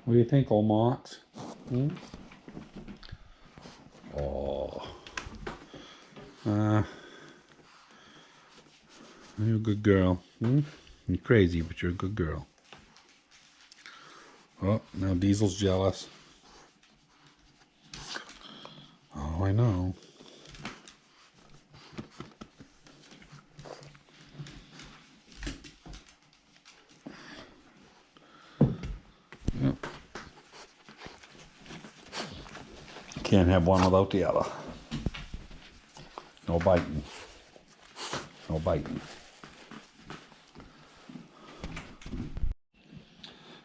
What do you think, old Mox? Hmm? Oh. You're a good girl. Hmm? You're crazy, but you're a good girl. Oh, now Diesel's jealous. Oh, I know. Yep. Can't have one without the other. No biting. No biting.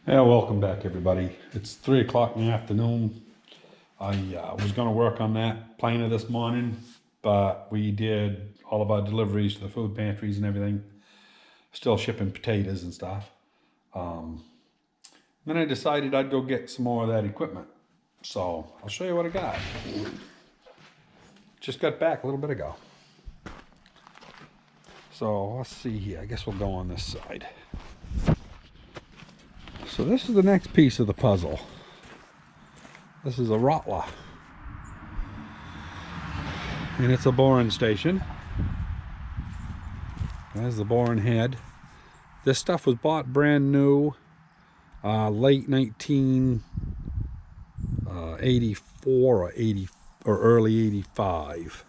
Yeah, welcome back, everybody. It's 3 o'clock in the afternoon. I was going to work on that planer this morning, but we did all of our deliveries to the food pantries and everything. Still shipping potatoes and stuff. Then I decided I'd go get some more of that equipment. So I'll show you what I got. Just got back a little bit ago. So let's see here. I guess we'll go on this side. So this is the next piece of the puzzle. This is a Rottler. And it's a boring station. There's the boring head. This stuff was bought brand new, late 1984 or early 85.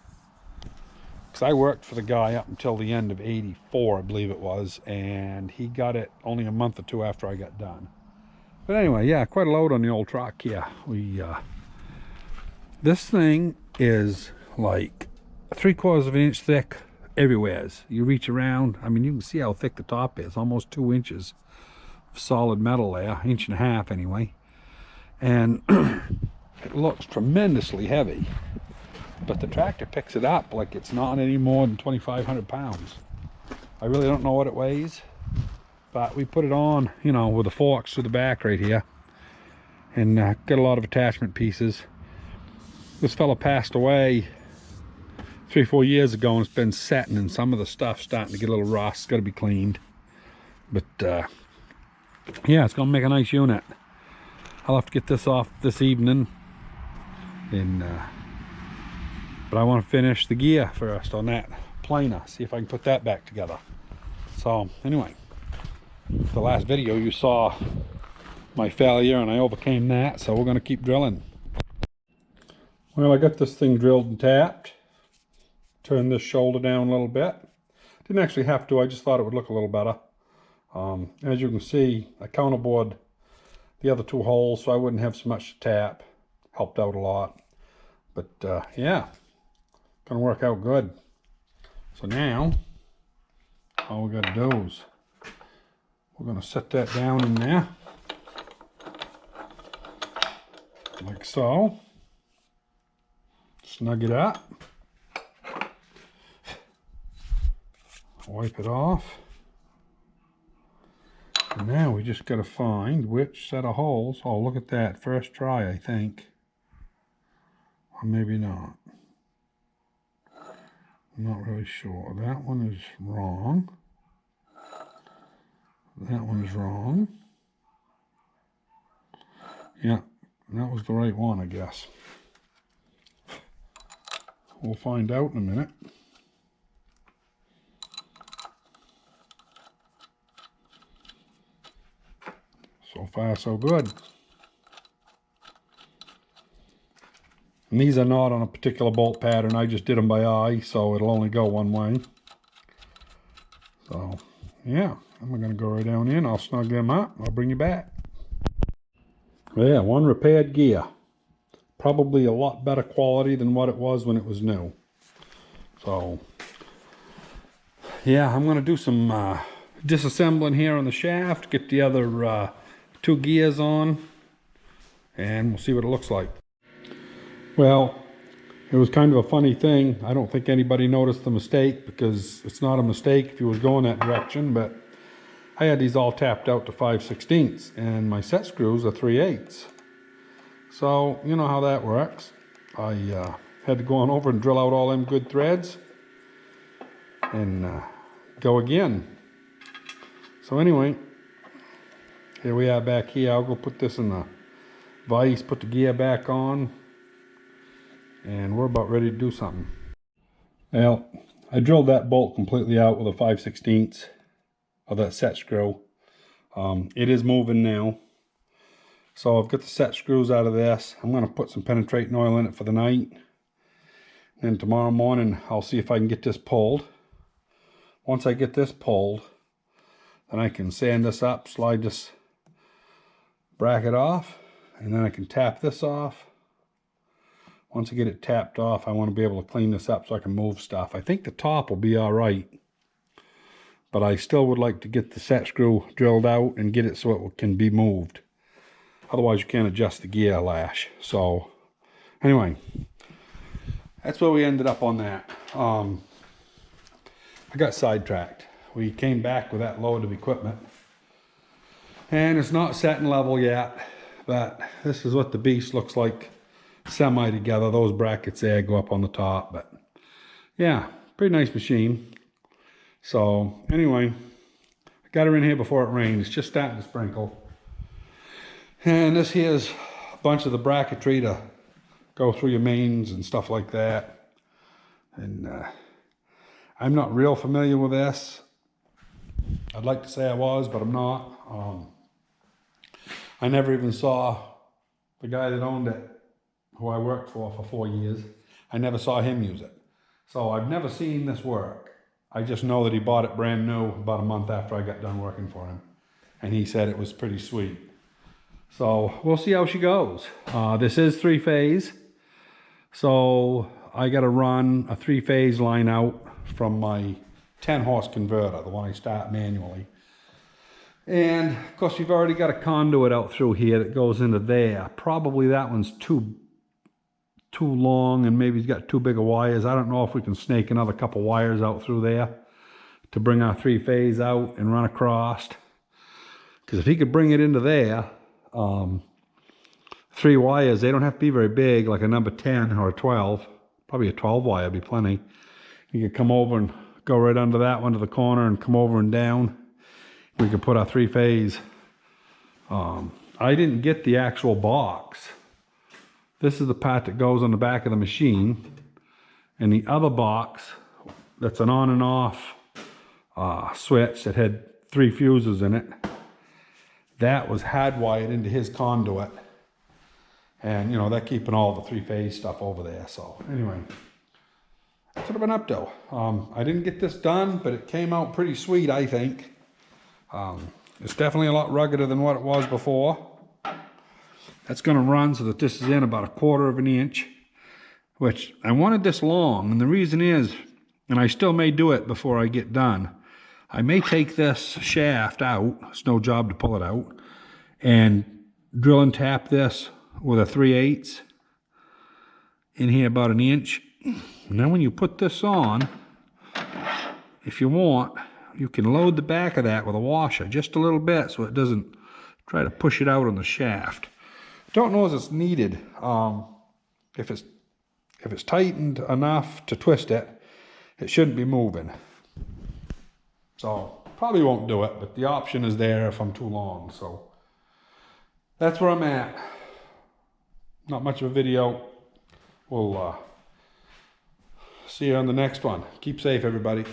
Because I worked for the guy up until the end of 84, I believe it was, and he got it only a month or two after I got done. But anyway, yeah, quite a load on the old truck. Yeah, this thing is like 3/4 of an inch thick everywhere. You reach around, I mean, you can see how thick the top is, almost 2 inches of solid metal there, 1.5 inches anyway. And it looks tremendously heavy, but the tractor picks it up like it's not any more than 2,500 pounds. I really don't know what it weighs, but we put it on, you know, with the forks to the back right here, and got a lot of attachment pieces. This fella passed away 3 or 4 years ago, and it's been setting, and some of the stuff's starting to get a little rust. It's got to be cleaned. But yeah, it's gonna make a nice unit. I'll have to get this off this evening, and but I want to finish the gear first on that planer, see if I can put that back together. So anyway, the last video you saw my failure, and I overcame that, so we're going to keep drilling. Well, I got this thing drilled and tapped. Turn this shoulder down a little bit. Didn't actually have to, I just thought it would look a little better. As you can see, I counterbored the other 2 holes so I wouldn't have so much to tap. Helped out a lot. But yeah, gonna work out good. So now, all we gotta do is, we're gonna set that down in there. Like so. Snug it up. Wipe it off. And now we just got to find which set of holes. Oh, look at that. First try, I think. Or maybe not. I'm not really sure. That one is wrong. That one is wrong. Yeah, that was the right one, I guess. We'll find out in a minute. So far, so good. And these are not on a particular bolt pattern. I just did them by eye, so it'll only go one way. So, yeah, I'm going to go right down in. I'll snug them up. I'll bring you back. Yeah, one repaired gear. Probably a lot better quality than what it was when it was new. So, yeah, I'm going to do some disassembling here on the shaft, get the other 2 gears on, and we'll see what it looks like. Well, it was kind of a funny thing. I don't think anybody noticed the mistake, because it's not a mistake if you was going that direction, but I had these all tapped out to 5/16, and my set screws are 3/8. So, you know how that works. I had to go on over and drill out all them good threads and go again. So anyway, here we are back here. I'll go put this in the vise, put the gear back on, and we're about ready to do something. Well, I drilled that bolt completely out with a 5/16 of that set screw. It is moving now. So I've got the set screws out of this. I'm going to put some penetrating oil in it for the night. And tomorrow morning I'll see if I can get this pulled. Once I get this pulled, then I can sand this up, slide this bracket off, and then I can tap this off. Once I get it tapped off, I want to be able to clean this up so I can move stuff. I think the top will be all right, but I still would like to get the set screw drilled out and get it so it can be moved. Otherwise you can't adjust the gear lash. So anyway, that's where we ended up on that. I got sidetracked. We came back with that load of equipment, and it's not set and level yet, but this is what the beast looks like semi together. Those brackets there go up on the top, but yeah, pretty nice machine. So anyway, I got her in here before it rained. It's just starting to sprinkle. And this here's a bunch of the bracketry to go through your mains and stuff like that. And I'm not real familiar with this. I'd like to say I was, but I'm not. I never even saw the guy that owned it, who I worked for 4 years. I never saw him use it. So I've never seen this work. I just know that he bought it brand new about a month after I got done working for him. And he said it was pretty sweet. So we'll see how she goes. This is 3-phase. So I got to run a 3-phase line out from my 10-horse converter, the one I start manually. And of course you've already got a conduit out through here that goes into there. Probably that one's too long, and maybe he's got too big of wires. I don't know if we can snake another couple wires out through there to bring our 3-phase out and run across. Because if he could bring it into there, 3 wires, they don't have to be very big, like a number 10 or a 12. Probably a 12 wire would be plenty. You could come over and go right under that one to the corner and come over and down. We could put our 3-phase. I didn't get the actual box. This is the part that goes on the back of the machine. And the other box, that's an on and off switch that had 3 fuses in it. That was hardwired into his conduit. And, you know, they're keeping all the 3-phase stuff over there. So, anyway, that's what I've been up to. I didn't get this done, but it came out pretty sweet, I think. It's definitely a lot ruggeder than what it was before. That's going to run so that this is in about 1/4 of an inch, which I wanted this long. And the reason is, and I still may do it before I get done, I may take this shaft out, it's no job to pull it out, and drill and tap this with a 3/8 in here about 1 inch. And then when you put this on, if you want, you can load the back of that with a washer just a little bit so it doesn't try to push it out on the shaft. Don't know if it's needed. If it's tightened enough to twist it, it shouldn't be moving. So probably won't do it, but the option is there if I'm too long. So that's where I'm at. Not much of a video. We'll see you on the next one. Keep safe, everybody.